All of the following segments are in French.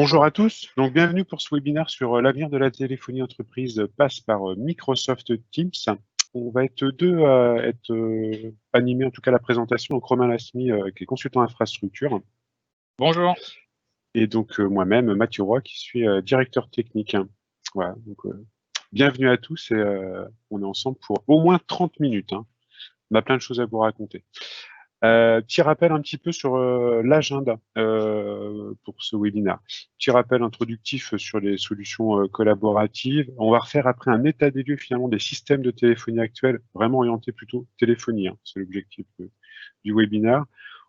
Bonjour à tous, donc bienvenue pour ce webinaire sur l'avenir de la téléphonie entreprise passe par Microsoft Teams. On va être deux à être animés, en tout cas la présentation, donc Romain Lasmy qui est consultant infrastructure. Bonjour. Et donc moi-même, Mathieu Roy, qui suis directeur technique. Voilà, donc bienvenue à tous et on est ensemble pour au moins 30 minutes. On a plein de choses à vous raconter. Petit rappel un petit peu sur l'agenda pour ce webinaire. Petit rappel introductif sur les solutions collaboratives. On va refaire après un état des lieux finalement des systèmes de téléphonie actuels, vraiment orientés plutôt téléphonie, c'est l'objectif du webinaire.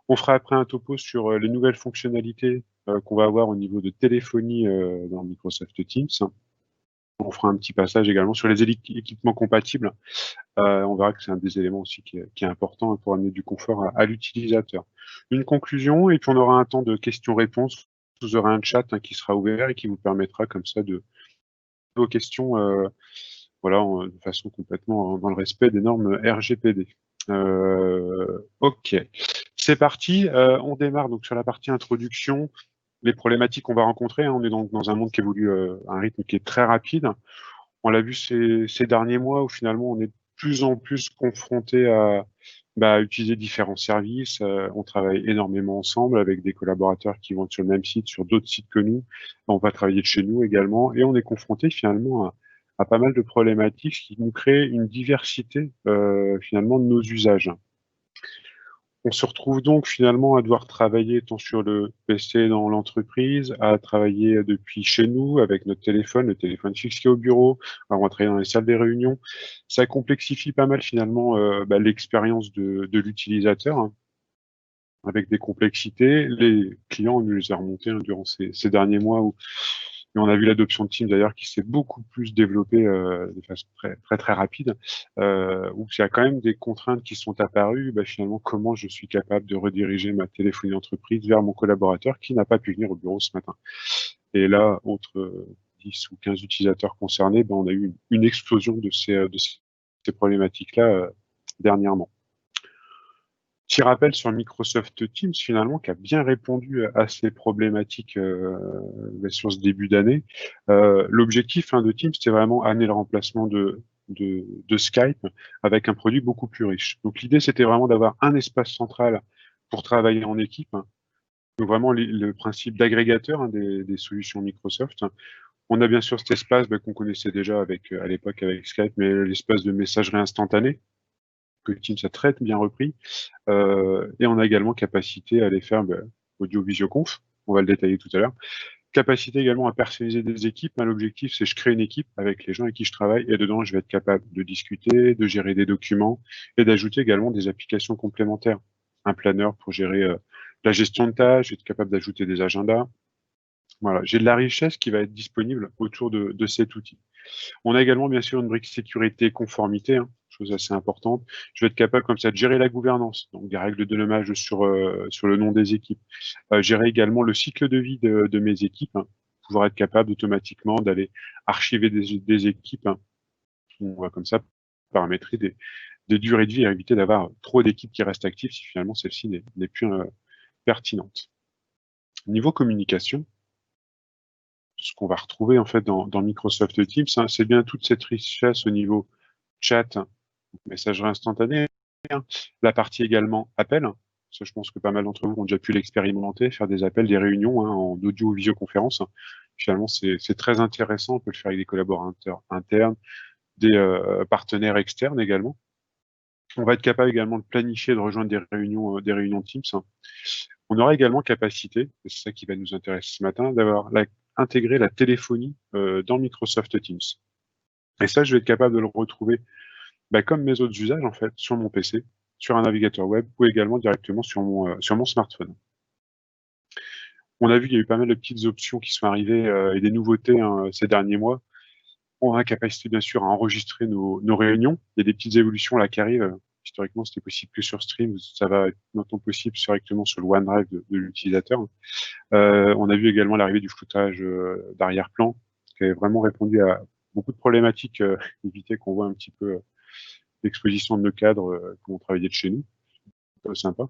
On fera après un topo sur les nouvelles fonctionnalités qu'on va avoir au niveau de téléphonie dans Microsoft Teams. On fera un petit passage également sur les équipements compatibles. On verra que c'est un des éléments aussi qui est important pour amener du confort à l'utilisateur. Une conclusion, et puis on aura un temps de questions-réponses. Vous aurez un chat qui sera ouvert et qui vous permettra comme ça de vos questions voilà, de façon complètement dans le respect des normes RGPD. Ok, c'est parti. On démarre donc sur la partie introduction. Les problématiques qu'on va rencontrer, on est donc dans un monde qui évolue à un rythme qui est très rapide. On l'a vu ces derniers mois où finalement on est de plus en plus confronté à utiliser différents services. On travaille énormément ensemble avec des collaborateurs qui vont être sur le même site, sur d'autres sites que nous. On va travailler de chez nous également et on est confronté finalement à pas mal de problématiques qui nous créent une diversité finalement de nos usages. On se retrouve donc finalement à devoir travailler tant sur le PC dans l'entreprise, à travailler depuis chez nous avec notre téléphone, le téléphone fixe qui est au bureau, on va travailler dans les salles des réunions. Ça complexifie pas mal finalement l'expérience de l'utilisateur, avec des complexités. Les clients nous les ont remontés durant ces derniers mois où et on a vu l'adoption de Teams d'ailleurs qui s'est beaucoup plus développée de façon très rapide, où il y a quand même des contraintes qui sont apparues. Finalement, comment je suis capable de rediriger ma téléphonie d'entreprise vers mon collaborateur qui n'a pas pu venir au bureau ce matin. Et là, entre 10 ou 15 utilisateurs concernés, on a eu une explosion de ces problématiques-là dernièrement. Petit rappel sur Microsoft Teams, finalement, qui a bien répondu à ces problématiques sur ce début d'année. L'objectif de Teams, c'était vraiment amener le remplacement de Skype avec un produit beaucoup plus riche. Donc l'idée, c'était vraiment d'avoir un espace central pour travailler en équipe. Donc vraiment le principe d'agrégateur des solutions Microsoft. On a bien sûr cet espace qu'on connaissait déjà à l'époque avec Skype, mais l'espace de messagerie instantanée que Teams a très bien repris. Et on a également capacité à aller faire audio visioconf, on va le détailler tout à l'heure. Capacité également à personnaliser des équipes. L'objectif, c'est je crée une équipe avec les gens avec qui je travaille et dedans, je vais être capable de discuter, de gérer des documents et d'ajouter également des applications complémentaires. Un planeur pour gérer la gestion de tâches, je vais être capable d'ajouter des agendas. Voilà, j'ai de la richesse qui va être disponible autour de cet outil. On a également bien sûr une brique sécurité et conformité, chose assez importante. Je vais être capable comme ça de gérer la gouvernance, donc des règles de nommage sur le nom des équipes. Gérer également le cycle de vie de mes équipes, pouvoir être capable automatiquement d'aller archiver des équipes. On va comme ça paramétrer des durées de vie et éviter d'avoir trop d'équipes qui restent actives si finalement celle-ci n'est plus pertinente. Niveau communication, ce qu'on va retrouver en fait dans Microsoft Teams, c'est bien toute cette richesse au niveau chat, messagerie instantanée, la partie également appel. Ça, je pense que pas mal d'entre vous ont déjà pu l'expérimenter, faire des appels, des réunions en audio ou visioconférence. Finalement, c'est très intéressant. On peut le faire avec des collaborateurs internes, des partenaires externes également. On va être capable également de planifier, de rejoindre des réunions Teams. On aura également capacité, et c'est ça qui va nous intéresser ce matin, d'avoir intégrer la téléphonie dans Microsoft Teams. Et ça, je vais être capable de le retrouver comme mes autres usages, en fait, sur mon PC, sur un navigateur web ou également directement sur mon smartphone. On a vu qu'il y a eu pas mal de petites options qui sont arrivées et des nouveautés ces derniers mois. On a la capacité, bien sûr, à enregistrer nos réunions. Il y a des petites évolutions là qui arrivent. Historiquement, c'était possible que sur Stream. Ça va être maintenant possible directement sur le OneDrive de l'utilisateur. On a vu également l'arrivée du floutage d'arrière-plan, qui a vraiment répondu à beaucoup de problématiques, éviter qu'on voit un petit peu l'exposition de nos cadres quand on travaillait de chez nous. C'est sympa.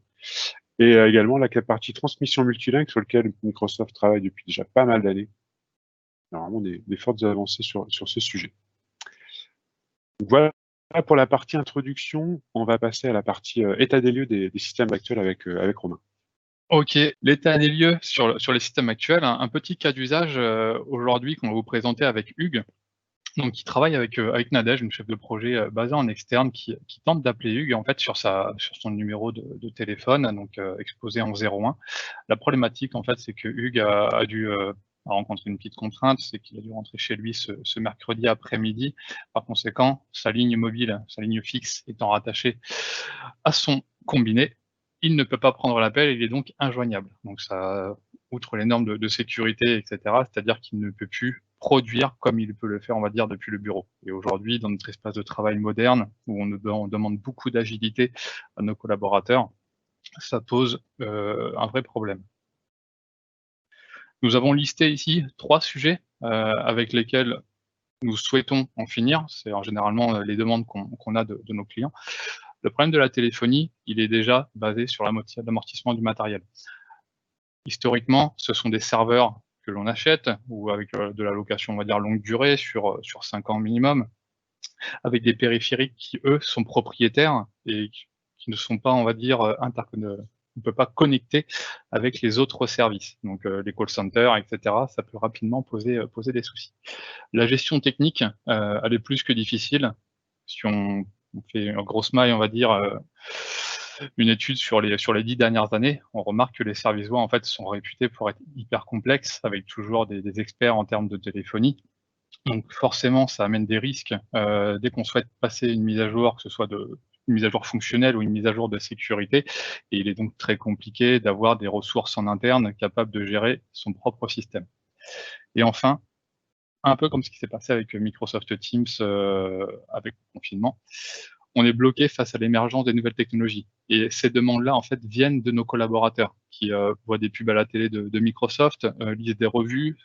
Et également la partie transmission multilingue sur lequel Microsoft travaille depuis déjà pas mal d'années. Il y a vraiment des fortes avancées sur ce sujet. Donc voilà pour la partie introduction. On va passer à la partie état des lieux des systèmes actuels avec Romain. Ok, l'état des lieux sur les systèmes actuels, un petit cas d'usage aujourd'hui qu'on va vous présenter avec Hugues, donc qui travaille avec Nadège, une chef de projet basée en externe, qui tente d'appeler Hugues en fait sur son numéro de téléphone, donc exposé en 01. La problématique en fait, c'est que Hugues a dû rencontrer une petite contrainte, c'est qu'il a dû rentrer chez lui ce mercredi après-midi. Par conséquent, sa ligne mobile, sa ligne fixe étant rattachée à son combiné, il ne peut pas prendre l'appel, il est donc injoignable. Donc ça, outre les normes de sécurité, etc., c'est-à-dire qu'il ne peut plus produire comme il peut le faire, on va dire, depuis le bureau. Et aujourd'hui, dans notre espace de travail moderne, où on demande beaucoup d'agilité à nos collaborateurs, ça pose un vrai problème. Nous avons listé ici 3 sujets avec lesquels nous souhaitons en finir. C'est généralement les demandes qu'on a de nos clients. Le problème de la téléphonie, il est déjà basé sur l'amortissement du matériel. Historiquement, ce sont des serveurs que l'on achète ou avec de la location, on va dire, longue durée sur 5 ans minimum, avec des périphériques qui, eux, sont propriétaires et qui ne sont pas, on va dire, on ne peut pas connecter avec les autres services. Donc les call centers, etc., ça peut rapidement poser des soucis. La gestion technique, elle est plus que difficile. Si on fait une grosse maille, on va dire, une étude sur les 10 dernières années, on remarque que les services voix, en fait, sont réputés pour être hyper complexes, avec toujours des experts en termes de téléphonie. Donc forcément, ça amène des risques. Dès qu'on souhaite passer une mise à jour, que ce soit une mise à jour fonctionnelle ou une mise à jour de sécurité, et il est donc très compliqué d'avoir des ressources en interne capables de gérer son propre système. Et enfin, un peu comme ce qui s'est passé avec Microsoft Teams avec le confinement, on est bloqué face à l'émergence des nouvelles technologies. Et ces demandes-là, en fait, viennent de nos collaborateurs qui voient des pubs à la télé de Microsoft, lisent des revues.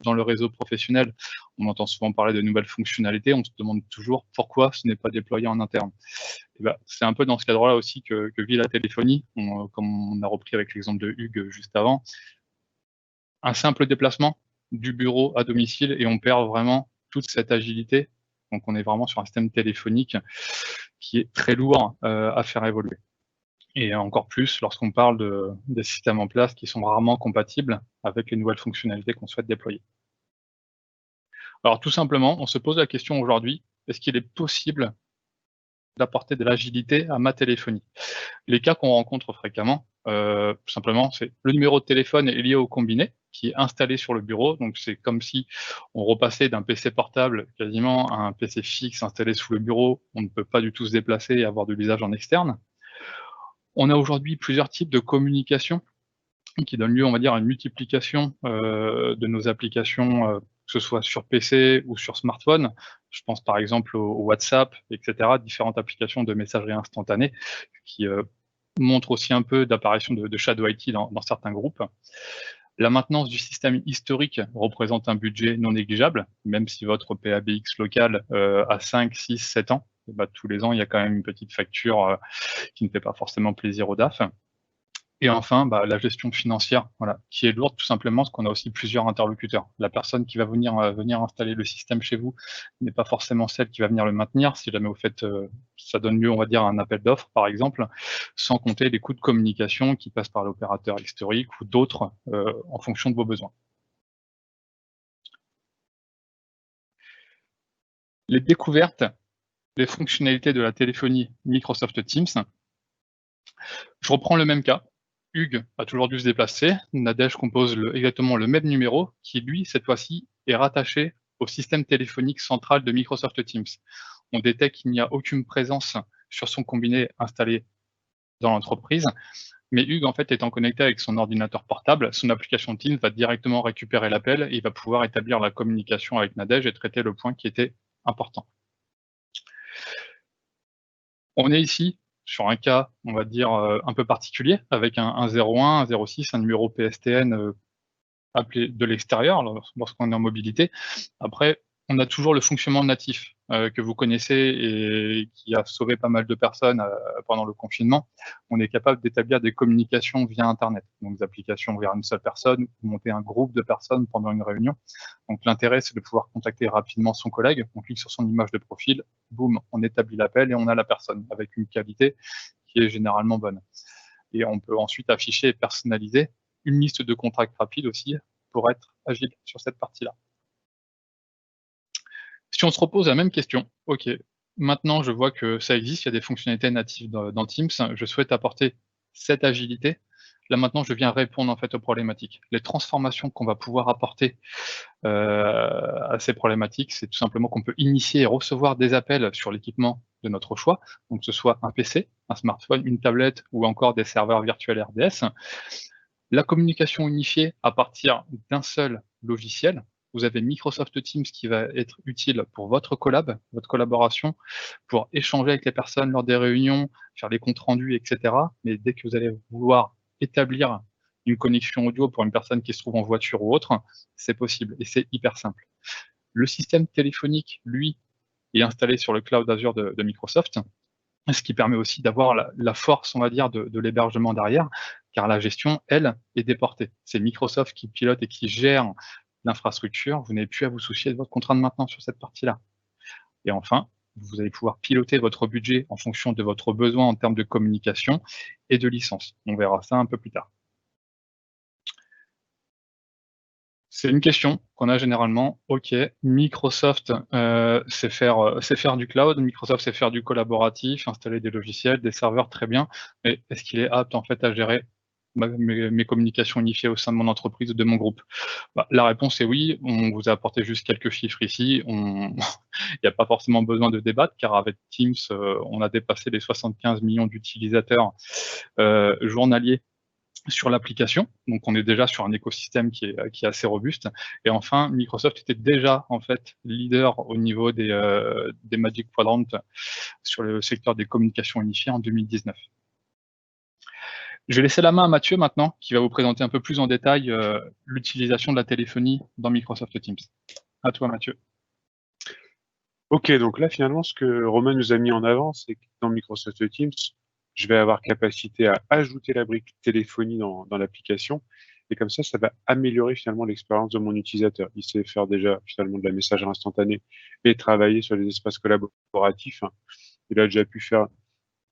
Dans le réseau professionnel, on entend souvent parler de nouvelles fonctionnalités. On se demande toujours pourquoi ce n'est pas déployé en interne. Et ben, c'est un peu dans ce cadre-là aussi que vit la téléphonie, comme on a repris avec l'exemple de Hugues juste avant. Un simple déplacement du bureau à domicile et on perd vraiment toute cette agilité. Donc on est vraiment sur un système téléphonique qui est très lourd à faire évoluer. Et encore plus lorsqu'on parle des systèmes en place qui sont rarement compatibles avec les nouvelles fonctionnalités qu'on souhaite déployer. Alors tout simplement, on se pose la question aujourd'hui, est-ce qu'il est possible d'apporter de l'agilité à ma téléphonie? Les cas qu'on rencontre fréquemment, simplement, c'est le numéro de téléphone est lié au combiné qui est installé sur le bureau. Donc c'est comme si on repassait d'un PC portable quasiment à un PC fixe installé sous le bureau. On ne peut pas du tout se déplacer et avoir de l'usage en externe. On a aujourd'hui plusieurs types de communication qui donnent lieu, on va dire, à une multiplication de nos applications, que ce soit sur PC ou sur smartphone. Je pense par exemple au WhatsApp, etc., différentes applications de messagerie instantanée qui montrent aussi un peu d'apparition de shadow IT dans certains groupes. La maintenance du système historique représente un budget non négligeable, même si votre PABX local a 5, 6, 7 ans. Et bah, tous les ans, il y a quand même une petite facture qui ne fait pas forcément plaisir au DAF. Et enfin, bah, la gestion financière, voilà, qui est lourde tout simplement parce qu'on a aussi plusieurs interlocuteurs. La personne qui va venir installer le système chez vous n'est pas forcément celle qui va venir le maintenir. Si jamais vous faites, ça donne lieu, on va dire, à un appel d'offres, par exemple, sans compter les coûts de communication qui passent par l'opérateur historique ou d'autres en fonction de vos besoins. Les découvertes, les fonctionnalités de la téléphonie Microsoft Teams. Je reprends le même cas. Hugues a toujours dû se déplacer. Nadège compose exactement le même numéro qui, lui, cette fois-ci, est rattaché au système téléphonique central de Microsoft Teams. On détecte qu'il n'y a aucune présence sur son combiné installé dans l'entreprise, mais Hugues, en fait, étant connecté avec son ordinateur portable, son application Teams va directement récupérer l'appel et il va pouvoir établir la communication avec Nadège et traiter le point qui était important. On est ici sur un cas, on va dire, un peu particulier, avec un 01, un 06, un numéro PSTN appelé de l'extérieur lorsqu'on est en mobilité. Après, on a toujours le fonctionnement natif que vous connaissez et qui a sauvé pas mal de personnes pendant le confinement. On est capable d'établir des communications via Internet, donc des applications vers une seule personne, ou monter un groupe de personnes pendant une réunion. Donc l'intérêt, c'est de pouvoir contacter rapidement son collègue. On clique sur son image de profil, boum, on établit l'appel et on a la personne avec une qualité qui est généralement bonne. Et on peut ensuite afficher et personnaliser une liste de contacts rapides aussi pour être agile sur cette partie-là. Si on se repose la même question, OK, maintenant je vois que ça existe, il y a des fonctionnalités natives dans Teams, je souhaite apporter cette agilité. Là maintenant, je viens répondre en fait aux problématiques. Les transformations qu'on va pouvoir apporter à ces problématiques, c'est tout simplement qu'on peut initier et recevoir des appels sur l'équipement de notre choix, donc que ce soit un PC, un smartphone, une tablette ou encore des serveurs virtuels RDS. La communication unifiée à partir d'un seul logiciel. Vous avez Microsoft Teams qui va être utile pour votre collab, votre collaboration, pour échanger avec les personnes lors des réunions, faire des comptes rendus, etc. Mais dès que vous allez vouloir établir une connexion audio pour une personne qui se trouve en voiture ou autre, c'est possible et c'est hyper simple. Le système téléphonique, lui, est installé sur le cloud Azure de Microsoft, ce qui permet aussi d'avoir la force, on va dire, de l'hébergement derrière, car la gestion, elle, est déportée. C'est Microsoft qui pilote et qui gère l'infrastructure. Vous n'avez plus à vous soucier de votre contrat de maintenance sur cette partie-là. Et enfin, vous allez pouvoir piloter votre budget en fonction de votre besoin en termes de communication et de licence. On verra ça un peu plus tard. C'est une question qu'on a généralement. OK, Microsoft sait faire du cloud, Microsoft sait faire du collaboratif, installer des logiciels, des serveurs, très bien. Mais est-ce qu'il est apte en fait à gérer mes communications unifiées au sein de mon entreprise ou de mon groupe? Bah, la réponse est oui. On vous a apporté juste quelques chiffres ici. Il n'y a pas forcément besoin de débattre, car avec Teams, on a dépassé les 75 millions d'utilisateurs journaliers sur l'application. Donc, on est déjà sur un écosystème qui est assez robuste. Et enfin, Microsoft était déjà en fait leader au niveau des Magic Quadrant sur le secteur des communications unifiées en 2019. Je vais laisser la main à Mathieu maintenant, qui va vous présenter un peu plus en détail l'utilisation de la téléphonie dans Microsoft Teams. À toi, Mathieu. Ok, donc là, finalement, ce que Romain nous a mis en avant, c'est que dans Microsoft Teams, je vais avoir capacité à ajouter la brique téléphonie dans l'application. Et comme ça va améliorer finalement l'expérience de mon utilisateur. Il sait faire déjà finalement de la messagerie instantanée et travailler sur les espaces collaboratifs. Il a déjà pu faire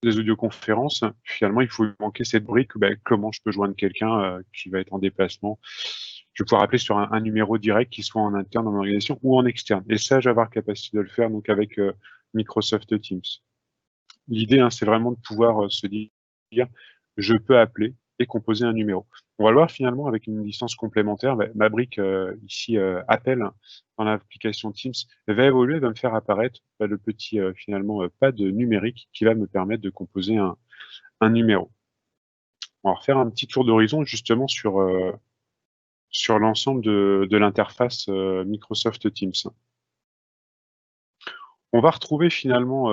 des audioconférences. Finalement, il faut lui manquer cette brique. Comment je peux joindre quelqu'un qui va être en déplacement? Je vais pouvoir appeler sur un numéro direct qui soit en interne dans mon organisation ou en externe. Et ça, je vais avoir capacité de le faire donc avec Microsoft Teams. L'idée, c'est vraiment de pouvoir se dire, je peux appeler et composer un numéro. On va le voir finalement avec une licence complémentaire. Ma brique ici, appel dans l'application Teams, va évoluer, va me faire apparaître le petit finalement pad numérique qui va me permettre de composer un numéro. On va refaire un petit tour d'horizon justement sur l'ensemble de l'interface Microsoft Teams. On va retrouver finalement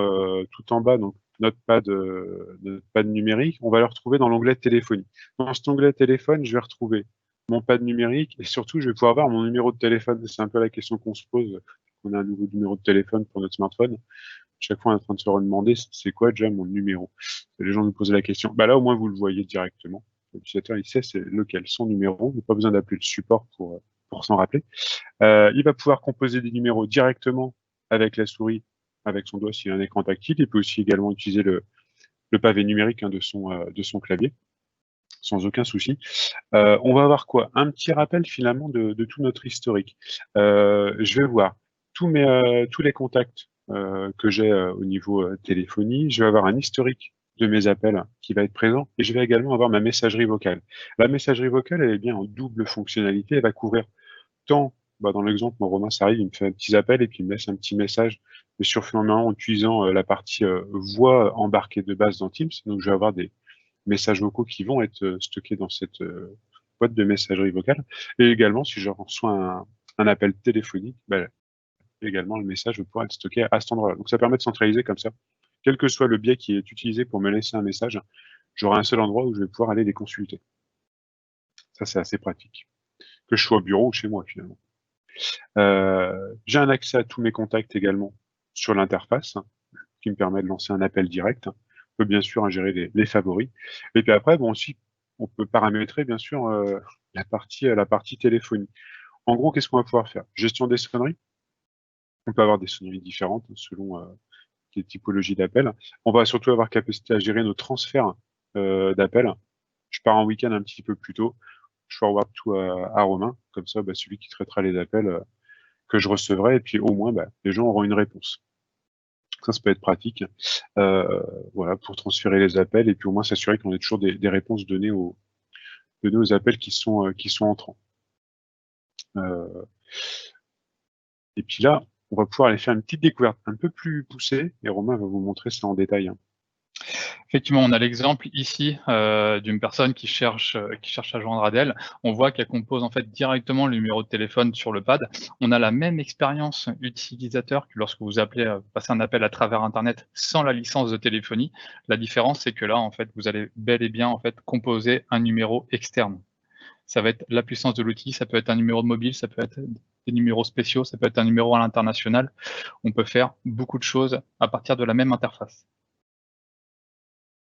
tout en bas donc notre pad numérique. On va le retrouver dans l'onglet téléphonie. Dans cet onglet téléphone, je vais retrouver mon pad numérique et surtout, je vais pouvoir voir mon numéro de téléphone. C'est un peu la question qu'on se pose. On a un nouveau numéro de téléphone pour notre smartphone. Chaque fois, on est en train de se demander c'est quoi déjà mon numéro. Et les gens nous posent la question. Là, au moins, vous le voyez directement. L'utilisateur, il sait c'est lequel, son numéro. Il n'a pas besoin d'appeler le support pour s'en rappeler. Il va pouvoir composer des numéros directement avec la souris, avec son doigt s'il a un écran tactile. Il peut aussi également utiliser le pavé numérique de son clavier, sans aucun souci. On va avoir quoi? Un petit rappel finalement de tout notre historique. Je vais voir tous les contacts que j'ai au niveau téléphonie. Je vais avoir un historique de mes appels qui va être présent et je vais également avoir ma messagerie vocale. La messagerie vocale, elle est bien en double fonctionnalité. Elle va couvrir tant, dans l'exemple, mon Romain, ça arrive, il me fait un petit appel et puis il me laisse un petit message de surfilament en utilisant la partie voix embarquée de base dans Teams. Donc, je vais avoir des messages vocaux qui vont être stockés dans cette boîte de messagerie vocale. Et également, si je reçois un appel téléphonique, également, le message va pouvoir être stocké à cet endroit-là. Donc, ça permet de centraliser comme ça. Quel que soit le biais qui est utilisé pour me laisser un message, j'aurai un seul endroit où je vais pouvoir aller les consulter. Ça, c'est assez pratique. Que je sois au bureau ou chez moi, finalement. J'ai un accès à tous mes contacts également sur l'interface, qui me permet de lancer un appel direct. On peut bien sûr ingérer les favoris. Et puis après, bon, aussi, on peut paramétrer bien sûr la partie téléphonie. En gros, qu'est-ce qu'on va pouvoir faire? Gestion des sonneries. On peut avoir des sonneries différentes selon les typologies d'appels. On va surtout avoir capacité à gérer nos transferts d'appels. Je pars en week-end un petit peu plus tôt. Je forward tout à Romain. Comme ça, bah, celui qui traitera les appels que je recevrai. Et puis au moins, bah, les gens auront une réponse. Ça peut être pratique. Voilà, pour transférer les appels et puis au moins s'assurer qu'on ait toujours des réponses données aux appels qui sont entrants. Et puis là, on va pouvoir aller faire une petite découverte un peu plus poussée et Romain va vous montrer ça en détail, hein. Effectivement, on a l'exemple ici d'une personne qui cherche à joindre Adèle. On voit qu'elle compose en fait directement le numéro de téléphone sur le pad. On a la même expérience utilisateur que lorsque vous appelez, passez un appel à travers internet sans la licence de téléphonie. La différence, c'est que là, en fait, vous allez bel et bien en fait composer un numéro externe. Ça va être la puissance de l'outil, ça peut être un numéro de mobile, ça peut être des numéros spéciaux, ça peut être un numéro à l'international. On peut faire beaucoup de choses à partir de la même interface.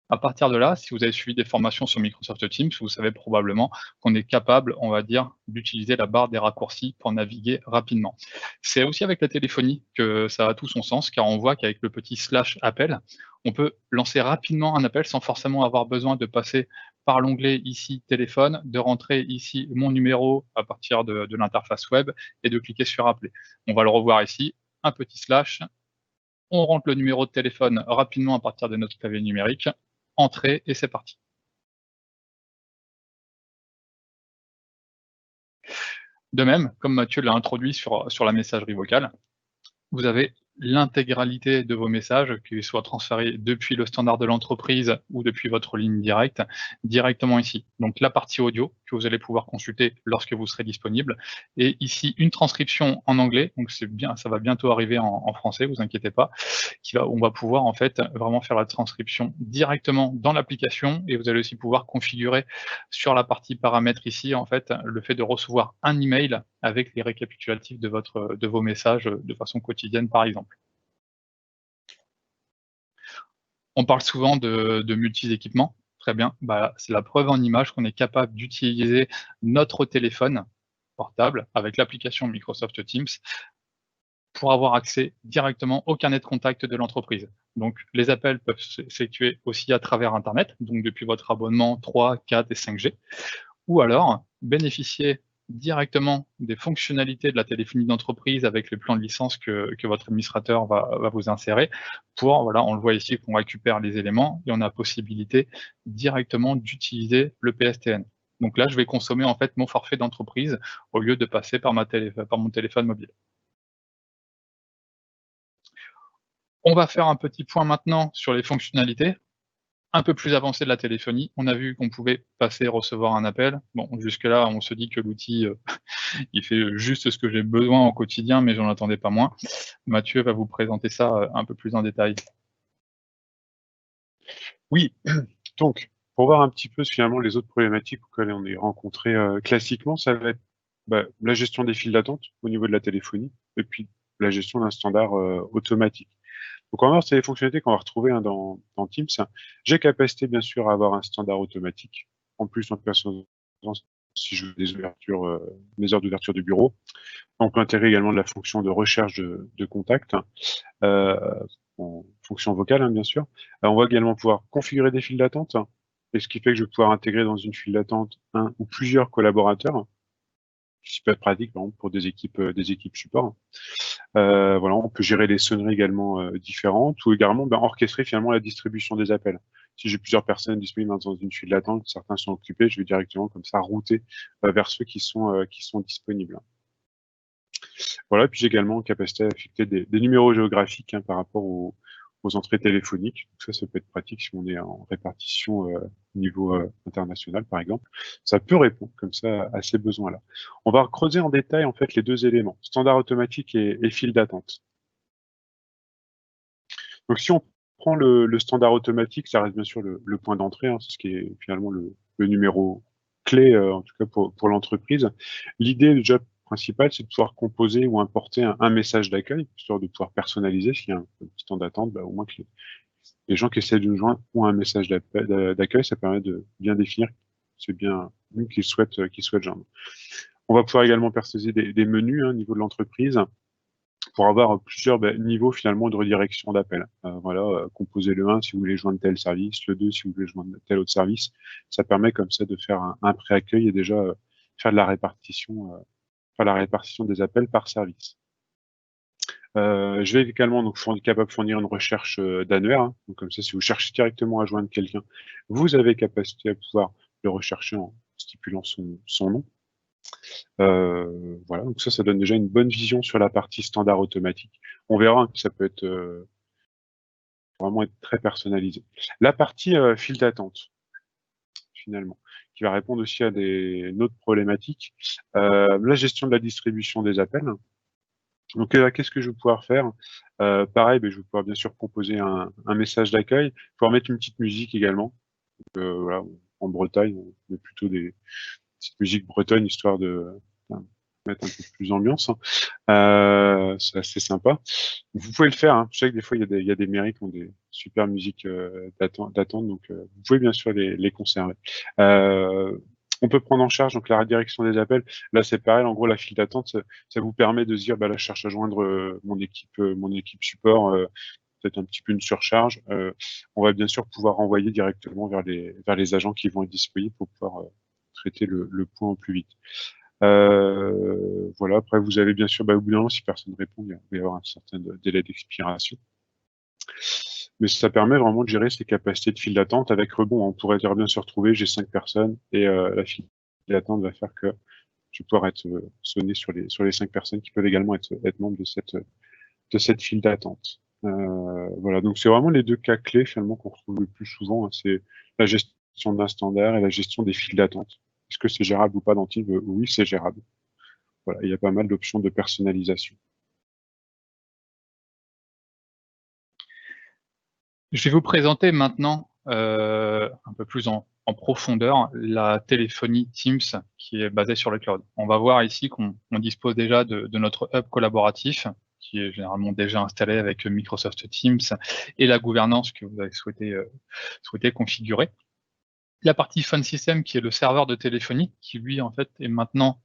À partir de là, si vous avez suivi des formations sur Microsoft Teams, vous savez probablement qu'on est capable, on va dire, d'utiliser la barre des raccourcis pour naviguer rapidement. C'est aussi avec la téléphonie que ça a tout son sens, car on voit qu'avec le petit / appel, on peut lancer rapidement un appel sans forcément avoir besoin de passer par l'onglet ici téléphone, de rentrer ici mon numéro à partir de l'interface web et de cliquer sur appeler. On va le revoir ici, un petit /, on rentre le numéro de téléphone rapidement à partir de notre clavier numérique, entrée et c'est parti. De même, comme Mathieu l'a introduit sur la messagerie vocale, vous avez l'intégralité de vos messages, qu'ils soient transférés depuis le standard de l'entreprise ou depuis votre ligne directe, directement ici. Donc la partie audio que vous allez pouvoir consulter lorsque vous serez disponible. Et ici, une transcription en anglais, donc c'est bien, ça va bientôt arriver en français, vous inquiétez pas, on va pouvoir en fait vraiment faire la transcription directement dans l'application et vous allez aussi pouvoir configurer sur la partie paramètres ici, en fait, le fait de recevoir un email avec les récapitulatifs de vos messages de façon quotidienne, par exemple. On parle souvent de multi-équipements. Très bien. Bah, c'est la preuve en image qu'on est capable d'utiliser notre téléphone portable avec l'application Microsoft Teams pour avoir accès directement au carnet de contact de l'entreprise. Donc, les appels peuvent s'effectuer aussi à travers Internet, donc depuis votre abonnement 3, 4 et 5G, ou alors bénéficier directement des fonctionnalités de la téléphonie d'entreprise avec les plans de licence que votre administrateur va vous insérer pour, voilà, on le voit ici qu'on récupère les éléments et on a possibilité directement d'utiliser le PSTN. Donc là, je vais consommer en fait mon forfait d'entreprise au lieu de passer par mon téléphone mobile. On va faire un petit point maintenant sur les fonctionnalités un peu plus avancées de la téléphonie. On a vu qu'on pouvait passer et recevoir un appel. Bon, jusque-là, on se dit que l'outil, il fait juste ce que j'ai besoin au quotidien, mais j'en attendais pas moins. Mathieu va vous présenter ça, un peu plus en détail. Oui, donc, pour voir un petit peu finalement les autres problématiques auxquelles on est rencontré classiquement, ça va être bah, la gestion des files d'attente au niveau de la téléphonie et puis la gestion d'un standard automatique. Donc on va voir, c'est les fonctionnalités qu'on va retrouver hein, dans Teams. J'ai capacité bien sûr à avoir un standard automatique, en plus en personnalisant si je veux des ouvertures, mes heures d'ouverture du bureau. On peut intégrer également de la fonction de recherche de contact, en fonction vocale hein, bien sûr. On va également pouvoir configurer des files d'attente, et ce qui fait que je vais pouvoir intégrer dans une file d'attente un ou plusieurs collaborateurs, ce qui peut être pratique par exemple pour des équipes support. Voilà, on peut gérer les sonneries également différentes ou également orchestrer finalement la distribution des appels. Si j'ai plusieurs personnes disponibles dans une file d'attente, certains sont occupés, je vais directement comme ça router vers ceux qui sont disponibles. Voilà, puis j'ai également capacité à affecter des numéros géographiques hein, par rapport aux entrées téléphoniques. Donc ça peut être pratique si on est en répartition au niveau international, par exemple. Ça peut répondre comme ça à ces besoins-là. On va creuser en détail en fait les deux éléments, standard automatique et file d'attente. Donc si on prend le standard automatique, ça reste bien sûr le point d'entrée, hein, c'est ce qui est finalement le numéro clé, en tout cas pour l'entreprise. L'idée déjà principal, c'est de pouvoir composer ou importer un message d'accueil, histoire de pouvoir personnaliser. S'il y a un petit temps d'attente, bah, au moins que les gens qui essaient de nous joindre ont un message d'accueil, ça permet de bien définir c'est bien nous qu'ils souhaitent joindre. On va pouvoir également personnaliser des menus au niveau de l'entreprise pour avoir plusieurs niveaux finalement de redirection d'appel. Voilà, composez le 1 si vous voulez joindre tel service, le 2 si vous voulez joindre tel autre service. Ça permet comme ça de faire un préaccueil et déjà faire de la répartition des appels par service. Je vais également donc capable de fournir une recherche d'annuaire. Donc comme ça, si vous cherchez directement à joindre quelqu'un, vous avez capacité à pouvoir le rechercher en stipulant son nom. Voilà, donc ça donne déjà une bonne vision sur la partie standard automatique. On verra que ça peut être vraiment être très personnalisé. La partie file d'attente, finalement, qui va répondre aussi à une autre problématique, la gestion de la distribution des appels. Donc qu'est-ce que je vais pouvoir faire? Pareil, je vais pouvoir bien sûr composer un message d'accueil, pouvoir mettre une petite musique également. Voilà, en Bretagne, on met plutôt des petites musiques bretonnes, histoire de mettre un peu plus d'ambiance. C'est assez sympa. Vous pouvez le faire, je sais que des fois, il y a des mairies qui ont des super musiques d'attente, donc vous pouvez bien sûr les conserver. On peut prendre en charge donc la redirection des appels. Là, c'est pareil. En gros, la file d'attente, ça vous permet de se dire, là, je cherche à joindre mon équipe support, peut-être un petit peu une surcharge. On va bien sûr pouvoir envoyer directement vers les agents qui vont être disponibles pour pouvoir traiter le point au plus vite. Voilà. Après, vous avez bien sûr, au bout d'un moment, si personne ne répond, il va y avoir un certain délai d'expiration. Mais ça permet vraiment de gérer ces capacités de file d'attente avec rebond. On pourrait bien se retrouver, j'ai 5 personnes et la file d'attente va faire que je vais pouvoir être sonné sur les 5 personnes qui peuvent également être membres de cette file d'attente. Voilà, donc c'est vraiment les deux cas clés finalement qu'on retrouve le plus souvent. C'est la gestion d'un standard et la gestion des files d'attente. Est-ce que c'est gérable ou pas dans Teams? Oui, c'est gérable. Voilà, il y a pas mal d'options de personnalisation. Je vais vous présenter maintenant un peu plus en profondeur la téléphonie Teams qui est basée sur le cloud. On va voir ici qu'on dispose déjà de notre hub collaboratif qui est généralement déjà installé avec Microsoft Teams et la gouvernance que vous avez souhaité configurer. La partie Phone System qui est le serveur de téléphonie qui lui en fait est maintenant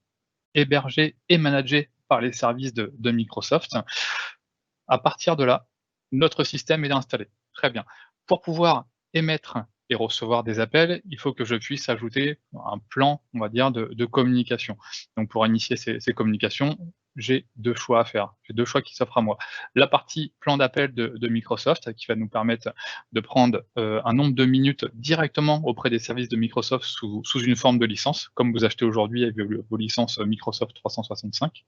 hébergé et managé par les services de Microsoft. À partir de là, notre système est installé. Très bien. Pour pouvoir émettre et recevoir des appels, il faut que je puisse ajouter un plan, on va dire, de communication. Donc pour initier ces communications, j'ai 2 choix à faire. J'ai 2 choix qui s'offrent à moi. La partie plan d'appel de Microsoft qui va nous permettre de prendre un nombre de minutes directement auprès des services de Microsoft sous une forme de licence, comme vous achetez aujourd'hui avec vos licences Microsoft 365,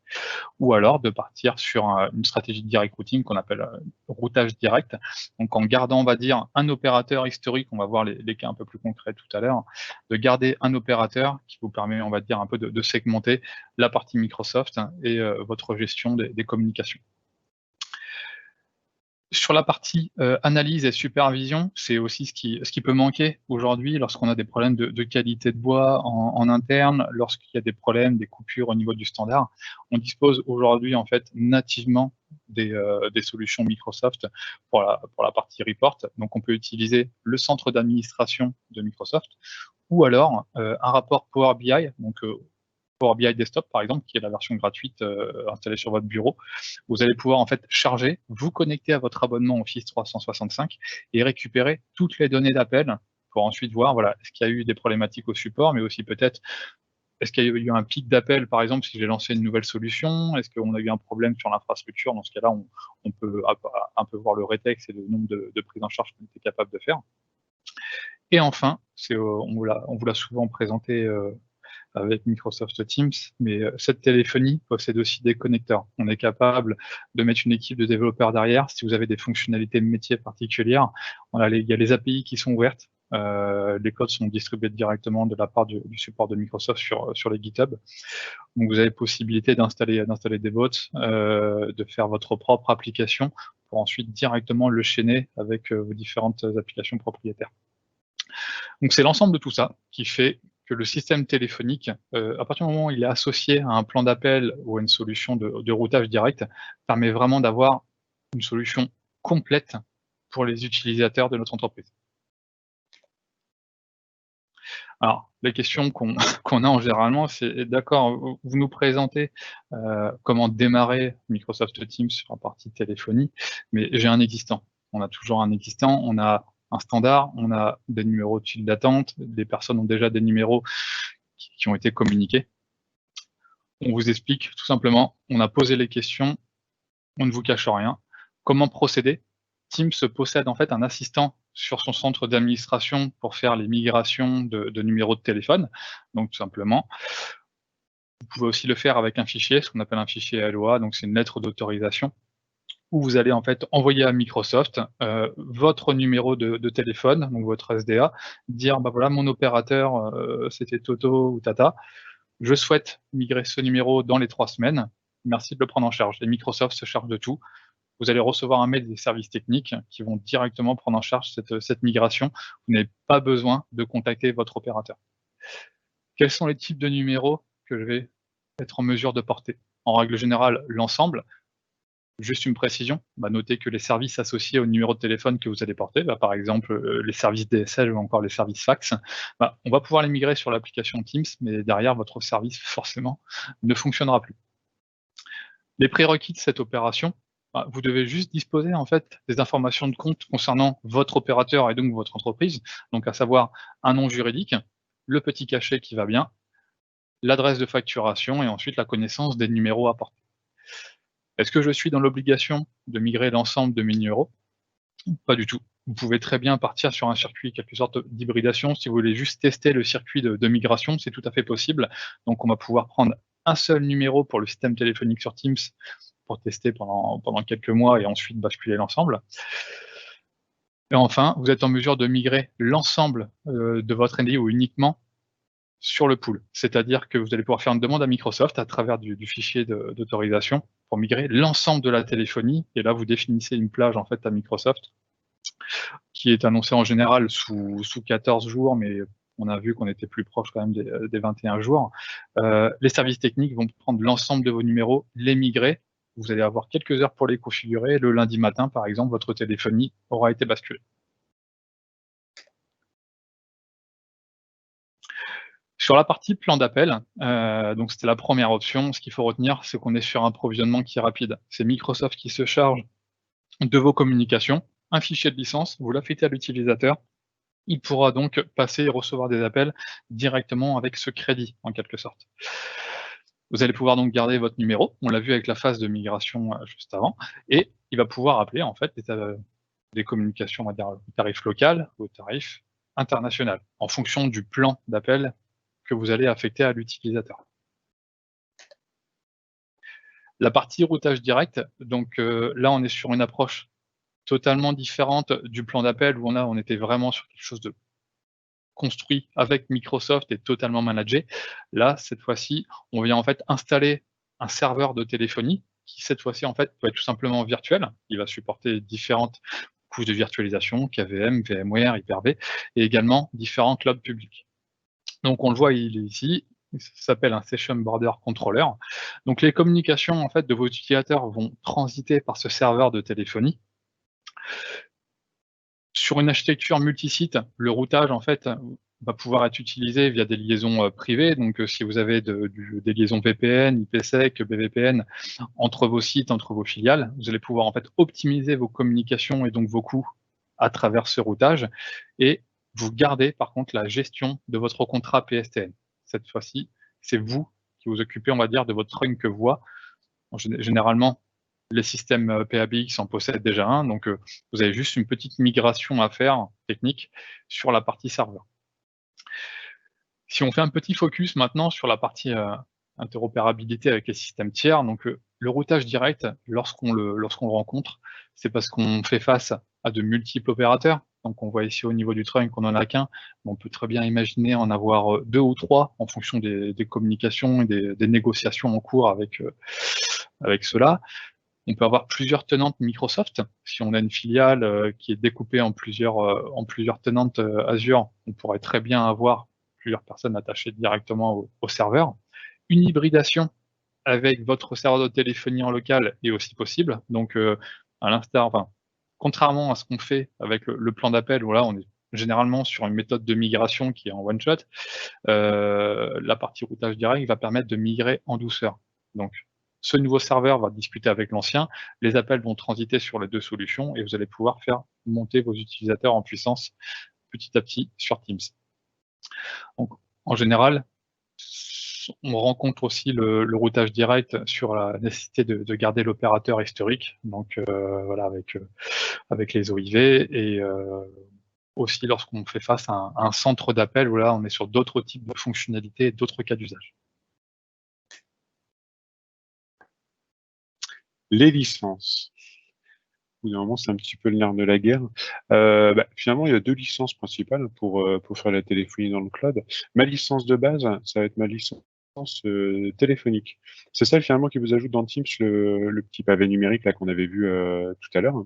ou alors de partir sur une stratégie de direct routing qu'on appelle routage direct. Donc en gardant, on va dire, un opérateur historique, on va voir les cas un peu plus concrets tout à l'heure, de garder un opérateur qui vous permet, on va dire, un peu de segmenter la partie Microsoft et votre gestion des communications. Sur la partie analyse et supervision, c'est aussi ce qui peut manquer aujourd'hui lorsqu'on a des problèmes de qualité de voix en interne, lorsqu'il y a des problèmes, des coupures au niveau du standard. On dispose aujourd'hui en fait nativement des solutions Microsoft pour la partie report. Donc on peut utiliser le centre d'administration de Microsoft ou alors un rapport Power BI, donc Power BI Desktop, par exemple, qui est la version gratuite installée sur votre bureau. Vous allez pouvoir en fait charger, vous connecter à votre abonnement Office 365 et récupérer toutes les données d'appel pour ensuite voir, voilà, est-ce qu'il y a eu des problématiques au support, mais aussi peut-être est-ce qu'il y a eu un pic d'appel, par exemple, si j'ai lancé une nouvelle solution? Est-ce qu'on a eu un problème sur l'infrastructure? Dans ce cas-là, on peut un peu voir le rétex et le nombre de prises en charge qu'on était capable de faire. Et enfin, on vous l'a souvent présenté avec Microsoft Teams, mais cette téléphonie possède aussi des connecteurs. On est capable de mettre une équipe de développeurs derrière. Si vous avez des fonctionnalités métiers particulières, il y a les API qui sont ouvertes. Les codes sont distribués directement de la part du support de Microsoft sur les GitHub. Donc vous avez possibilité d'installer des bots, de faire votre propre application pour ensuite directement le chaîner avec vos différentes applications propriétaires. Donc c'est l'ensemble de tout ça qui fait que le système téléphonique, à partir du moment où il est associé à un plan d'appel ou à une solution de routage direct, permet vraiment d'avoir une solution complète pour les utilisateurs de notre entreprise. Alors, les questions qu'on qu'on a généralement, c'est d'accord, vous nous présentez comment démarrer Microsoft Teams sur la partie téléphonie, mais j'ai un existant. On a toujours un existant, on a un standard, on a des numéros de file d'attente, des personnes ont déjà des numéros qui ont été communiqués. On vous explique tout simplement, on a posé les questions, on ne vous cache rien. Comment procéder? Teams possède en fait un assistant sur son centre d'administration pour faire les migrations de numéros de téléphone. Donc tout simplement, vous pouvez aussi le faire avec un fichier, ce qu'on appelle un fichier LOA, donc c'est une lettre d'autorisation, où vous allez en fait envoyer à Microsoft votre numéro de téléphone, donc votre SDA, dire bah voilà mon opérateur c'était Toto ou Tata, je souhaite migrer ce numéro dans les 3 semaines, merci de le prendre en charge. Et Microsoft se charge de tout. Vous allez recevoir un mail des services techniques qui vont directement prendre en charge cette migration. Vous n'avez pas besoin de contacter votre opérateur. Quels sont les types de numéros que je vais être en mesure de porter? En règle générale, l'ensemble. Juste une précision, notez que les services associés au numéro de téléphone que vous allez porter, par exemple les services DSL ou encore les services fax, on va pouvoir les migrer sur l'application Teams, mais derrière votre service forcément ne fonctionnera plus. Les prérequis de cette opération, vous devez juste disposer en fait des informations de compte concernant votre opérateur et donc votre entreprise, donc à savoir un nom juridique, le petit cachet qui va bien, l'adresse de facturation et ensuite la connaissance des numéros à porter. Est-ce que je suis dans l'obligation de migrer l'ensemble de mes numéros? Pas du tout. Vous pouvez très bien partir sur un circuit, quelque sorte d'hybridation. Si vous voulez juste tester le circuit de migration, c'est tout à fait possible. Donc on va pouvoir prendre un seul numéro pour le système téléphonique sur Teams pour tester pendant quelques mois et ensuite basculer l'ensemble. Et enfin, vous êtes en mesure de migrer l'ensemble de votre NDI ou uniquement sur le pool. C'est-à-dire que vous allez pouvoir faire une demande à Microsoft à travers du fichier d'autorisation pour migrer l'ensemble de la téléphonie. Et là, vous définissez une plage en fait à Microsoft qui est annoncée en général sous 14 jours, mais on a vu qu'on était plus proche quand même des 21 jours. Les services techniques vont prendre l'ensemble de vos numéros, les migrer. Vous allez avoir quelques heures pour les configurer. Le lundi matin, par exemple, votre téléphonie aura été basculée. Sur la partie plan d'appel, donc c'était la première option. Ce qu'il faut retenir, c'est qu'on est sur un provisionnement qui est rapide. C'est Microsoft qui se charge de vos communications. Un fichier de licence, vous l'affectez à l'utilisateur. Il pourra donc passer et recevoir des appels directement avec ce crédit, en quelque sorte. Vous allez pouvoir donc garder votre numéro. On l'a vu avec la phase de migration juste avant. Et il va pouvoir appeler en fait des communications, on va dire, au tarif local ou au tarif international, en fonction du plan d'appel que vous allez affecter à l'utilisateur. La partie routage direct, donc là on est sur une approche totalement différente du plan d'appel où on était vraiment sur quelque chose de construit avec Microsoft et totalement managé. Là, cette fois-ci, on vient en fait installer un serveur de téléphonie qui cette fois-ci en fait peut être tout simplement virtuel. Il va supporter différentes couches de virtualisation, KVM, VMware, Hyper-V et également différents clouds publics. Donc on le voit, il est ici, ça s'appelle un Session Border Controller. Donc les communications en fait de vos utilisateurs vont transiter par ce serveur de téléphonie. Sur une architecture multisite, le routage en fait va pouvoir être utilisé via des liaisons privées. Donc si vous avez des liaisons VPN, IPsec, BVPN entre vos sites, entre vos filiales, vous allez pouvoir en fait optimiser vos communications et donc vos coûts à travers ce routage. Et vous gardez par contre la gestion de votre contrat PSTN. Cette fois-ci, c'est vous qui vous occupez, on va dire, de votre trunk voix. Généralement, les systèmes PABX en possèdent déjà un, donc vous avez juste une petite migration à faire technique sur la partie serveur. Si on fait un petit focus maintenant sur la partie interopérabilité avec les systèmes tiers, donc le routage direct, lorsqu'on le rencontre, c'est parce qu'on fait face à de multiples opérateurs. Donc on voit ici au niveau du trunk, on n'en a qu'un, mais on peut très bien imaginer en avoir 2 ou 3 en fonction des communications et des négociations en cours avec cela. On peut avoir plusieurs tenantes Microsoft. Si on a une filiale qui est découpée en plusieurs tenantes Azure, on pourrait très bien avoir plusieurs personnes attachées directement au serveur. Une hybridation avec votre serveur de téléphonie en local est aussi possible. Donc, à l'instar, enfin, contrairement à ce qu'on fait avec le plan d'appel, où là, on est généralement sur une méthode de migration qui est en one shot, la partie routage direct va permettre de migrer en douceur. Donc, ce nouveau serveur va discuter avec l'ancien, les appels vont transiter sur les deux solutions et vous allez pouvoir faire monter vos utilisateurs en puissance petit à petit sur Teams. Donc, en général, on rencontre aussi le routage direct sur la nécessité de garder l'opérateur historique, donc voilà, avec les OIV, et aussi lorsqu'on fait face à un centre d'appel où là on est sur d'autres types de fonctionnalités et d'autres cas d'usage. Les licences. Normalement, c'est un petit peu le nerf de la guerre. Finalement, il y a 2 licences principales pour faire la téléphonie dans le cloud. Ma licence de base, ça va être ma licence téléphonique. C'est ça finalement qui vous ajoute dans Teams le petit pavé numérique là qu'on avait vu tout à l'heure.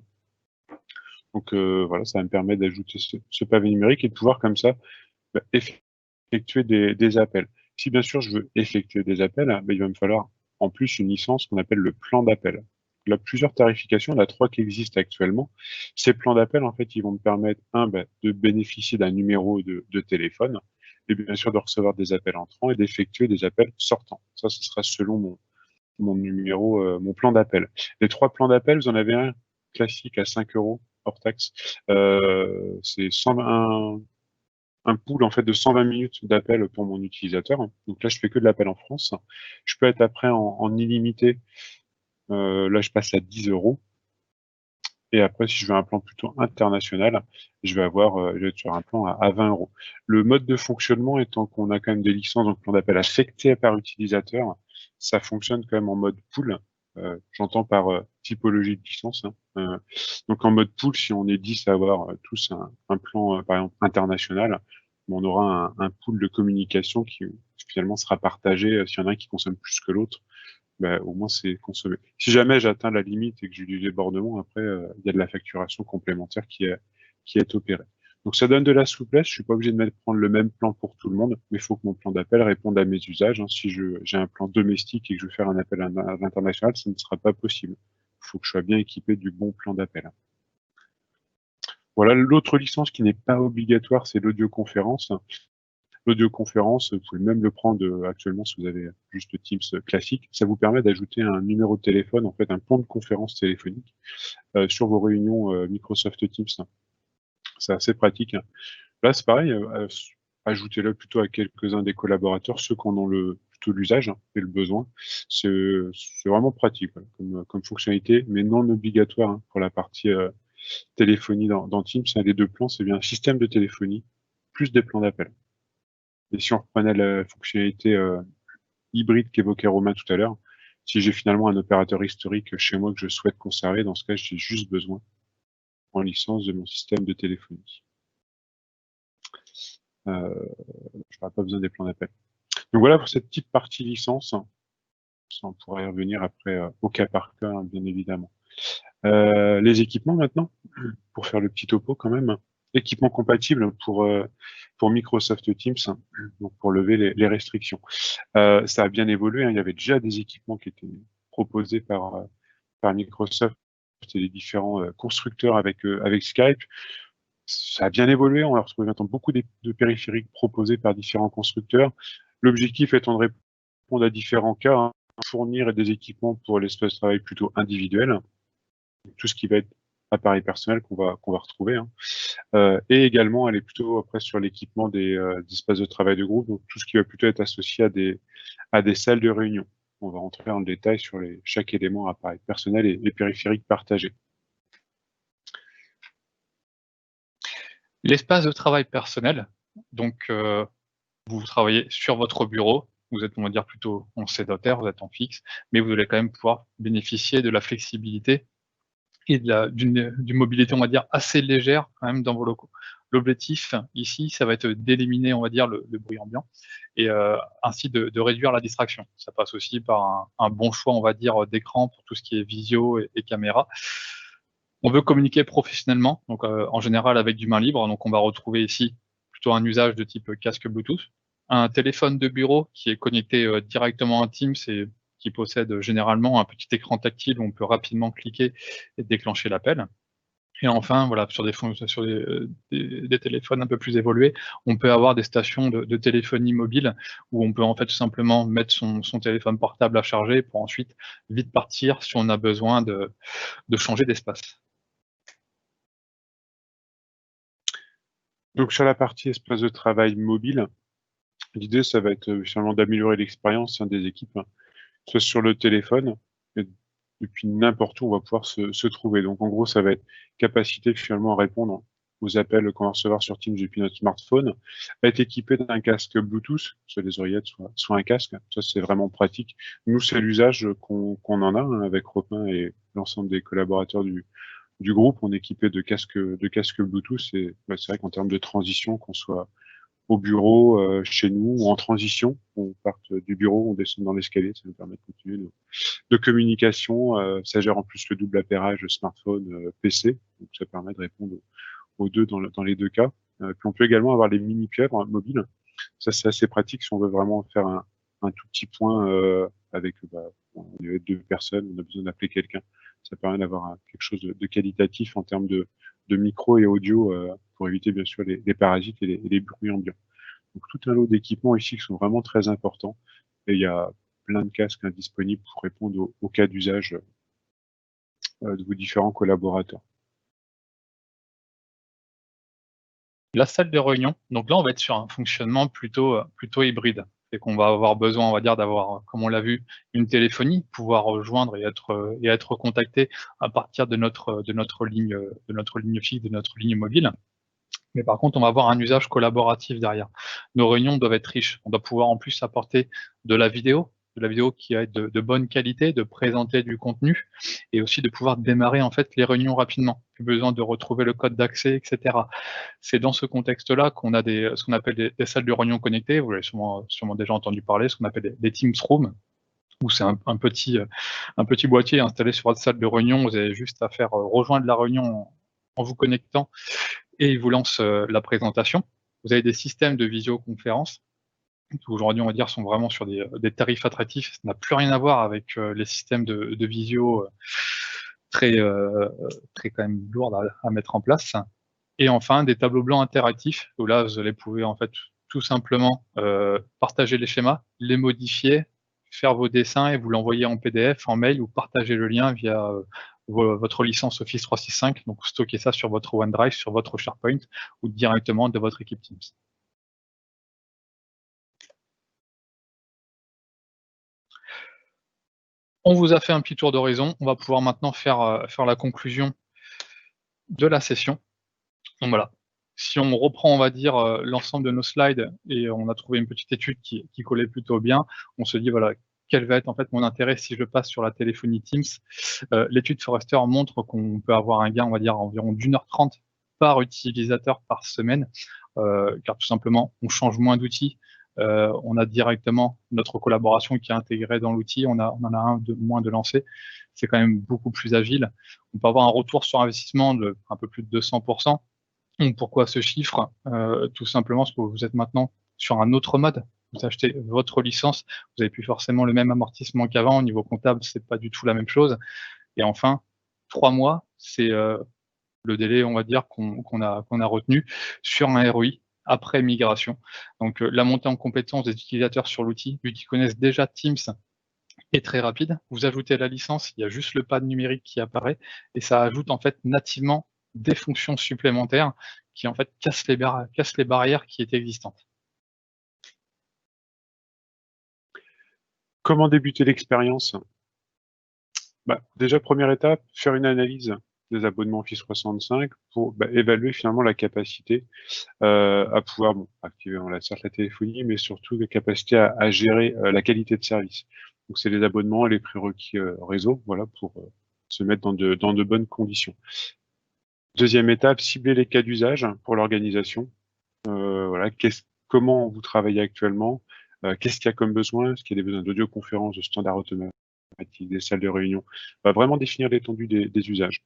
Donc voilà, ça me permet d'ajouter ce pavé numérique et de pouvoir comme ça effectuer des appels. Si bien sûr je veux effectuer des appels, il va me falloir en plus une licence qu'on appelle le plan d'appel. Il y a plusieurs tarifications, il y en a 3 qui existent actuellement. Ces plans d'appel, en fait, ils vont me permettre, de bénéficier d'un numéro de téléphone, et bien sûr de recevoir des appels entrants et d'effectuer des appels sortants. Ça, ce sera selon mon numéro, mon plan d'appel. Les 3 plans d'appel, vous en avez un classique à 5 € hors taxe. C'est un pool en fait de 120 minutes d'appel pour mon utilisateur. Donc là, je fais que de l'appel en France. Je peux être après en illimité. Là, je passe à 10 €. Et après, si je veux un plan plutôt international, je vais être sur un plan à 20 €. Le mode de fonctionnement étant qu'on a quand même des licences, donc plan d'appel affecté par utilisateur, ça fonctionne quand même en mode pool. J'entends par typologie de licence, hein. Donc en mode pool, si on est 10 à avoir tous un plan, par exemple, international, on aura un pool de communication qui finalement sera partagé. S'il y en a un qui consomme plus que l'autre, au moins c'est consommé. Si jamais j'atteins la limite et que j'ai du débordement, après, il y a de la facturation complémentaire qui est opérée. Donc ça donne de la souplesse. Je suis pas obligé de prendre le même plan pour tout le monde, mais il faut que mon plan d'appel réponde à mes usages, hein. Si j'ai un plan domestique et que je veux faire un appel à l'international, ça ne sera pas possible. Il faut que je sois bien équipé du bon plan d'appel. Voilà, l'autre licence qui n'est pas obligatoire, c'est l'audioconférence. L'audioconférence, vous pouvez même le prendre actuellement si vous avez juste Teams classique. Ça vous permet d'ajouter un numéro de téléphone, en fait un plan de conférence téléphonique sur vos réunions Microsoft Teams. C'est assez pratique. Là, c'est pareil, ajoutez-le plutôt à quelques-uns des collaborateurs, ceux qui en ont plutôt l'usage et le besoin. C'est vraiment pratique comme fonctionnalité, mais non obligatoire pour la partie téléphonie dans Teams. Les 2 plans, c'est bien un système de téléphonie plus des plans d'appel. Et si on reprenait la fonctionnalité hybride qu'évoquait Romain tout à l'heure, si j'ai finalement un opérateur historique chez moi que je souhaite conserver, dans ce cas, j'ai juste besoin en licence de mon système de téléphonie. Je n'aurai pas besoin des plans d'appel. Donc voilà pour cette petite partie licence. Ça, on pourra y revenir après au cas par cas, hein, bien évidemment. Les équipements maintenant, pour faire le petit topo quand même. Équipements compatibles pour Microsoft Teams, donc pour lever les restrictions. Ça a bien évolué, hein. Il y avait déjà des équipements qui étaient proposés par Microsoft et les différents constructeurs avec Skype. Ça a bien évolué, on a retrouvé maintenant beaucoup de périphériques proposés par différents constructeurs. L'objectif étant de répondre à différents cas, hein, fournir des équipements pour l'espace de travail plutôt individuel, tout ce qui va être appareil personnel qu'on va retrouver, hein. Et également aller plutôt après sur l'équipement des espaces de travail de groupe, donc tout ce qui va plutôt être associé à des salles de réunion. On va rentrer en détail sur chaque élément appareil personnel et périphériques partagés. L'espace de travail personnel, donc vous travaillez sur votre bureau, vous êtes, on va dire, plutôt en sédentaire, vous êtes en fixe, mais vous allez quand même pouvoir bénéficier de la flexibilité et d'une mobilité, on va dire, assez légère quand même dans vos locaux. L'objectif ici, ça va être d'éliminer, on va dire, le bruit ambiant et ainsi de réduire la distraction. Ça passe aussi par un bon choix, on va dire, d'écran pour tout ce qui est visio et caméra. On veut communiquer professionnellement, donc en général avec du main libre, donc on va retrouver ici plutôt un usage de type casque Bluetooth. un téléphone de bureau qui est connecté directement à Teams et qui possède généralement un petit écran tactile où on peut rapidement cliquer et déclencher l'appel. Et enfin, voilà, sur des téléphones un peu plus évolués, on peut avoir des stations de téléphonie mobile où on peut en fait tout simplement mettre son téléphone portable à charger pour ensuite vite partir si on a besoin de changer d'espace. Donc sur la partie espace de travail mobile, l'idée, ça va être finalement d'améliorer l'expérience des équipes, soit sur le téléphone, et depuis n'importe où on va pouvoir se trouver. Donc en gros, ça va être capacité finalement à répondre aux appels qu'on va recevoir sur Teams depuis notre smartphone, à être équipé d'un casque Bluetooth, soit des oreillettes, soit un casque. Ça, c'est vraiment pratique. Nous, c'est l'usage qu'on en a avec Robin et l'ensemble des collaborateurs du groupe. On est équipé de casques Bluetooth. Et c'est vrai qu'en termes de transition, qu'on soit au bureau, chez nous, ou en transition, on parte du bureau, on descend dans l'escalier, ça nous permet de continuer de communication. Ça gère en plus le double appairage smartphone, PC, donc ça permet de répondre aux deux dans les deux cas. Puis on peut également avoir les mini-pieuvres mobiles. Ça, c'est assez pratique si on veut vraiment faire un tout petit point avec deux personnes, on a besoin d'appeler quelqu'un. Ça permet d'avoir quelque chose de qualitatif en termes de micro et audio pour éviter bien sûr les parasites et les bruits ambiants. Donc tout un lot d'équipements ici qui sont vraiment très importants et il y a plein de casques disponibles pour répondre aux cas d'usage de vos différents collaborateurs. La salle de réunion, donc là, on va être sur un fonctionnement plutôt hybride. C'est qu'on va avoir besoin, on va dire, d'avoir, comme on l'a vu, une téléphonie, pouvoir rejoindre et être contacté à partir de notre ligne fixe, de notre ligne mobile. Mais par contre, on va avoir un usage collaboratif derrière. Nos réunions doivent être riches. On doit pouvoir en plus apporter de la vidéo qui va être de bonne qualité, de présenter du contenu et aussi de pouvoir démarrer en fait les réunions rapidement. Plus besoin de retrouver le code d'accès, etc. C'est dans ce contexte-là qu'on a ce qu'on appelle des salles de réunion connectées. Vous l'avez sûrement déjà entendu parler, ce qu'on appelle des Teams Rooms, où c'est un petit boîtier installé sur votre salle de réunion. Vous avez juste à faire rejoindre la réunion en vous connectant et il vous lance la présentation. Vous avez des systèmes de visioconférence qui aujourd'hui, on va dire, sont vraiment sur des tarifs attractifs. Ça n'a plus rien à voir avec les systèmes de visio très quand même lourds à mettre en place. Et enfin, des tableaux blancs interactifs, où là, vous allez pouvoir en fait tout simplement partager les schémas, les modifier, faire vos dessins et vous l'envoyer en PDF, en mail ou partager le lien via votre licence Office 365, donc stocker ça sur votre OneDrive, sur votre SharePoint ou directement de votre équipe Teams. On vous a fait un petit tour d'horizon, on va pouvoir maintenant faire la conclusion de la session. Donc voilà, si on reprend, on va dire, l'ensemble de nos slides et on a trouvé une petite étude qui collait plutôt bien, on se dit, voilà, quel va être en fait mon intérêt si je passe sur la téléphonie Teams. L'étude Forrester montre qu'on peut avoir un gain, on va dire, environ d'1h30 par utilisateur par semaine, car tout simplement, on change moins d'outils, on a directement notre collaboration qui est intégrée dans l'outil, on en a un de moins de lancé, c'est quand même beaucoup plus agile. On peut avoir un retour sur investissement de un peu plus de 200%. Pourquoi ce chiffre? Tout simplement parce que vous êtes maintenant sur un autre mode. Vous achetez votre licence, vous avez plus forcément le même amortissement qu'avant. Au niveau comptable, c'est pas du tout la même chose. Et enfin, 3 mois, c'est le délai, on va dire, qu'on a retenu sur un ROI après migration. Donc la montée en compétence des utilisateurs sur l'outil, vu qu'ils connaissent déjà Teams, est très rapide. Vous ajoutez la licence, il y a juste le pad numérique qui apparaît et ça ajoute en fait nativement des fonctions supplémentaires qui en fait cassent les barrières qui étaient existantes. Comment débuter l'expérience? Déjà, première étape, faire une analyse des abonnements Office 365 pour évaluer finalement la capacité à pouvoir activer certes la téléphonie, mais surtout la capacité à gérer la qualité de service. Donc c'est les abonnements et les prérequis réseau, voilà, pour se mettre dans de bonnes conditions. Deuxième étape, cibler les cas d'usage pour l'organisation. Voilà, comment vous travaillez actuellement, qu'est-ce qu'il y a comme besoin, est-ce qu'il y a des besoins d'audioconférence, de standards automatiques, des salles de réunion, vraiment définir l'étendue des usages.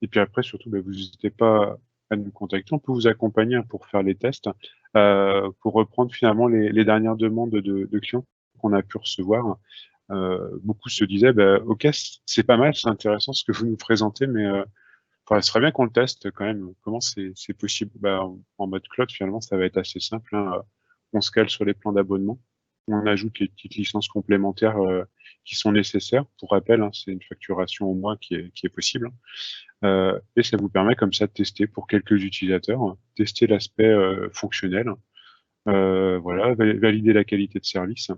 Et puis après, surtout, vous n'hésitez pas à nous contacter. On peut vous accompagner pour faire les tests, pour reprendre finalement les dernières demandes de clients qu'on a pu recevoir. Beaucoup se disaient, bah, ok, c'est pas mal, c'est intéressant ce que vous nous présentez, mais enfin, ce serait bien qu'on le teste quand même. Comment c'est possible? Bah, en mode cloud, finalement, ça va être assez simple, hein. On se cale sur les plans d'abonnement. On ajoute les petites licences complémentaires qui sont nécessaires. Pour rappel, hein, c'est une facturation au mois qui est possible. Et ça vous permet comme ça de tester pour quelques utilisateurs, tester l'aspect fonctionnel, voilà, valider la qualité de service.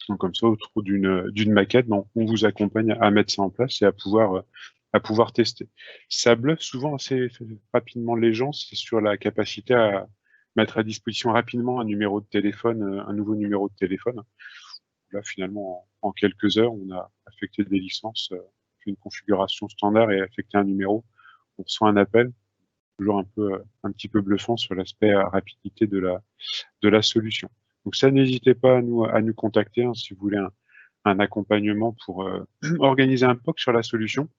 Donc comme ça, autour d'une maquette, on vous accompagne à mettre ça en place et à pouvoir tester. Ça bluffe souvent assez rapidement les gens, c'est sur la capacité à mettre à disposition rapidement un numéro de téléphone, un nouveau numéro de téléphone. Là, finalement, en quelques heures, on a affecté des licences, fait une configuration standard et affecté un numéro. On reçoit un appel, toujours un petit peu bluffant sur l'aspect rapidité de la solution. Donc ça, n'hésitez pas à nous contacter, hein, si vous voulez un accompagnement pour organiser un POC sur la solution.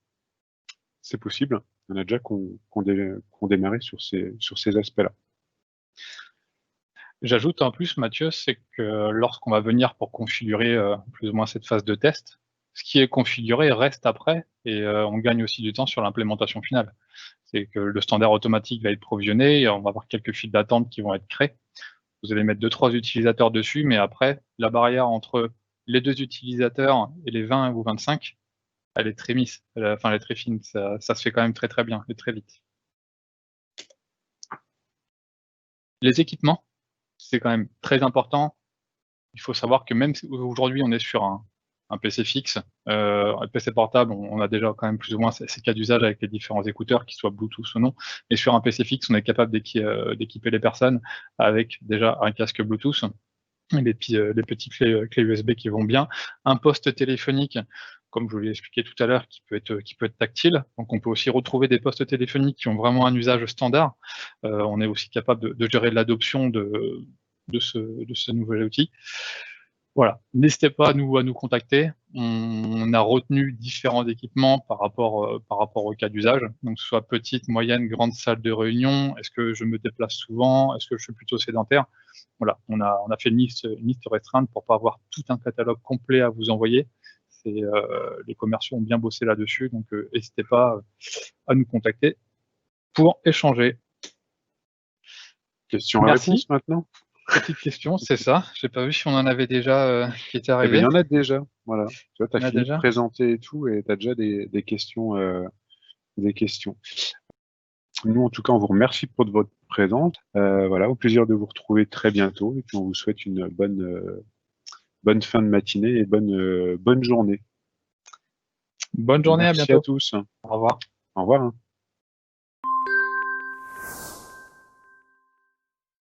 C'est possible. Il y en a déjà qui ont démarré sur ces aspects-là. J'ajoute en plus, Mathieu, c'est que lorsqu'on va venir pour configurer plus ou moins cette phase de test, ce qui est configuré reste après et on gagne aussi du temps sur l'implémentation finale. C'est que le standard automatique va être provisionné, et on va avoir quelques files d'attente qui vont être créées. Vous allez mettre 2-3 utilisateurs dessus, mais après, la barrière entre les 2 utilisateurs et les 20 ou 25, elle est très mince, enfin elle est très fine, ça se fait quand même très bien et très vite. Les équipements, c'est quand même très important. Il faut savoir que même si aujourd'hui on est sur un PC fixe, un PC portable, on a déjà quand même plus ou moins ces cas d'usage avec les différents écouteurs, qu'ils soient Bluetooth ou non. Et sur un PC fixe, on est capable d'équiper les personnes avec déjà un casque Bluetooth, les petits clés USB qui vont bien, un poste téléphonique, comme je vous l'ai expliqué tout à l'heure, qui peut être tactile. Donc on peut aussi retrouver des postes téléphoniques qui ont vraiment un usage standard. On est aussi capable de gérer l'adoption de ce nouvel outil. Voilà, n'hésitez pas à nous contacter. On a retenu différents équipements par rapport au cas d'usage, donc soit petite, moyenne, grande salle de réunion. Est-ce que je me déplace souvent? Est-ce que je suis plutôt sédentaire? Voilà, on a fait une liste restreinte pour pas avoir tout un catalogue complet à vous envoyer. Les commerciaux ont bien bossé là-dessus, donc n'hésitez pas à nous contacter pour échanger. Questions-réponses maintenant? Petite question, c'est ça. J'ai pas vu si on en avait déjà qui étaient Eh ben, arrivés. il y en a déjà, voilà. Tu vois, tu as Il y en a fini de déjà. présenter et tout, et tu as déjà des questions. Nous, en tout cas, on vous remercie pour votre présence. Voilà, au plaisir de vous retrouver très bientôt, et puis on vous souhaite une bonne fin de matinée et bonne journée. Bonne journée, à Merci à bientôt. tous. Au revoir. Au revoir.